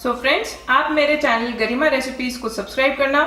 So friends, आप मेरे channel गरिमा recipes को सब्सक्राइब करना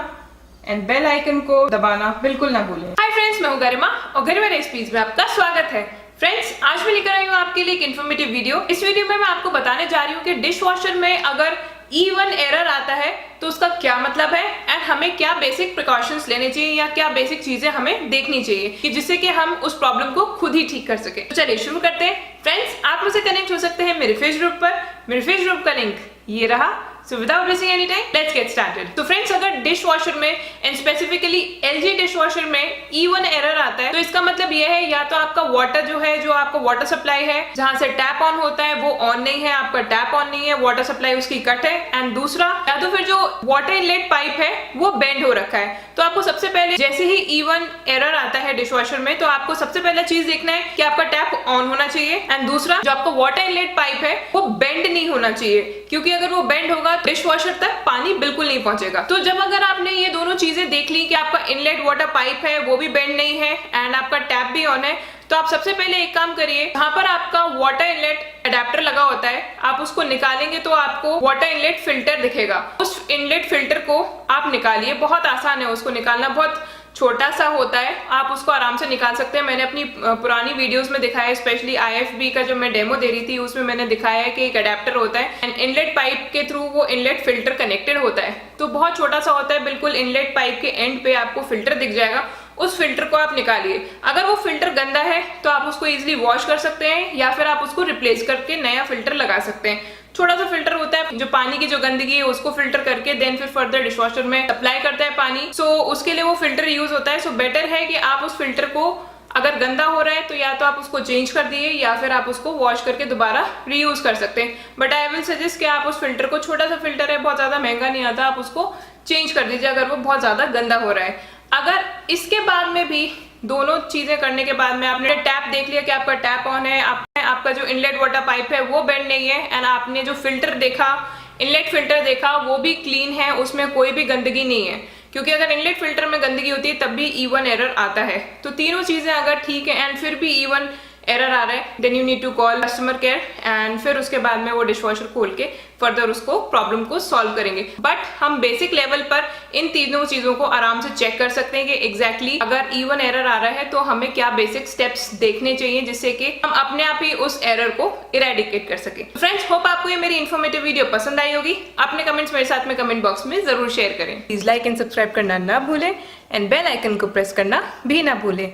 एंड बेल आइकन को दबाना बिल्कुल ना भूलें। हाय फ्रेंड्स, मैं हूँ गरिमा और गरिमा रेसिपीज में आपका स्वागत है। फ्रेंड्स, आज मैं लेकर आई हूँ आपके लिए एक इन्फॉर्मेटिव वीडियो। इस वीडियो में मैं आपको बताने जा रही हूँ कि डिश वॉशर में अगर E1 एरर आता है तो उसका क्या मतलब है एंड हमें क्या बेसिक प्रिकॉशंस लेने चाहिए या क्या बेसिक चीजें हमें देखनी चाहिए कि जिससे कि हम उस प्रॉब्लम को खुद ही ठीक कर सके। तो चलिए शुरू करते हैं। फ्रेंड्स, आप मुझसे कनेक्ट हो सकते हैं मेरे फेस ग्रुप पर। मेरे फेस ग्रुप का लिंक ये रहा। So without wasting any time, let's get started. तो फ्रेंड्स, अगर डिश वॉशर में and specifically LG dish washer में E1 एरर आता है तो इसका मतलब ये है या तो आपका वाटर जो है, जो आपका वाटर सप्लाई है जहां से टैप ऑन होता है वो ऑन नहीं है, आपका टैप ऑन नहीं है, वाटर सप्लाई उसकी कट है। एंड दूसरा, या तो फिर जो वाटर इनलेट पाइप है वो बेंड हो रखा है। तो आपको सबसे पहले जैसे ही E1 एरर आता है डिश वॉशर में तो आपको सबसे पहला चीज देखना है कि आपका टैप ऑन होना चाहिए एंड दूसरा जो आपका वाटर इनलेट पाइप है वो बेंड नहीं होना चाहिए, क्योंकि अगर वो बेंड होगा डिश वॉशर तक पानी बिल्कुल नहीं पहुंचेगा। तो जब अगर आपने ये दोनों चीजें देख ली कि आपका इनलेट वाटर पाइप है वो भी बेंड नहीं है एंड आपका टैप भी ऑन है, तो आप सबसे पहले एक काम करिए, जहां पर आपका वाटर इनलेट अडेप्टर लगा होता है आप उसको निकालेंगे तो आपको वाटर इनलेट फिल्टर दिखेगा। उस इनलेट फिल्टर को आप निकालिए। बहुत आसान है उसको निकालना, बहुत छोटा सा होता है, आप उसको आराम से निकाल सकते हैं। मैंने अपनी पुरानी वीडियोस में दिखाया है, स्पेशली IFB का जो मैं डेमो दे रही थी उसमें मैंने दिखाया है कि एक अडेप्टर होता है एंड इनलेट पाइप के थ्रू वो इनलेट फिल्टर कनेक्टेड होता है। तो बहुत छोटा सा होता है, बिल्कुल इनलेट पाइप के एंड पे आपको फिल्टर दिख जाएगा। उस फिल्टर को आप निकालिए। अगर वो फिल्टर गंदा है तो आप उसको इजीली वॉश कर सकते हैं या फिर आप उसको रिप्लेस करके नया फिल्टर लगा सकते हैं। छोटा सा फिल्टर होता है जो पानी की जो गंदगी है उसको फिल्टर करके देन फिर फर्दर डिशवॉशर में अप्लाई करता है पानी। सो उसके लिए वो फिल्टर यूज होता है। सो बेटर है कि आप उस फिल्टर को, अगर गंदा हो रहा है तो या तो आप उसको चेंज कर दिए या फिर आप उसको वॉश करके दोबारा रीयूज कर सकते हैं। बट आई विल सजेस्ट कि आप उस फिल्टर को, छोटा सा फिल्टर है, बहुत ज्यादा महंगा नहीं आता, आप उसको चेंज कर दीजिए अगर वो बहुत ज्यादा गंदा हो रहा है। अगर इसके बाद में भी दोनों चीजें करने के बाद में आपने टैप देख लिया कि आपका टैप ऑन है, आपका जो इनलेट वाटर पाइप है वो बेंड नहीं है एंड आपने जो फिल्टर देखा, इनलेट फिल्टर देखा, वो भी क्लीन है, उसमें कोई भी गंदगी नहीं है, क्योंकि अगर इनलेट फिल्टर में गंदगी होती है तब भी E1 एरर आता है। तो तीनों चीजें अगर ठीक है एंड फिर भी E1 एरर आ रहा है then you need to call customer care and फिर उसके बाद में वो डिशवॉशर खोल के फर्दर उसको प्रॉब्लम को सॉल्व करेंगे। बट हम बेसिक लेवल पर इन तीनों चीजों को आराम से चेक कर सकते हैं कि एग्जैक्टली अगर E1 एरर आ रहा है तो हमें क्या बेसिक स्टेप्स देखने चाहिए जिससे कि हम अपने आप ही उस एरर को इरेडिकेट कर सके। फ्रेंड्स, होप आपको ये मेरी इन्फॉर्मेटिव वीडियो पसंद आई होगी। अपने कमेंट्स मेरे साथ में कमेंट बॉक्स में जरूर शेयर करें। प्लीज लाइक एंड सब्सक्राइब करना ना भूलें एंड बेल आइकन को प्रेस करना भी ना भूलें।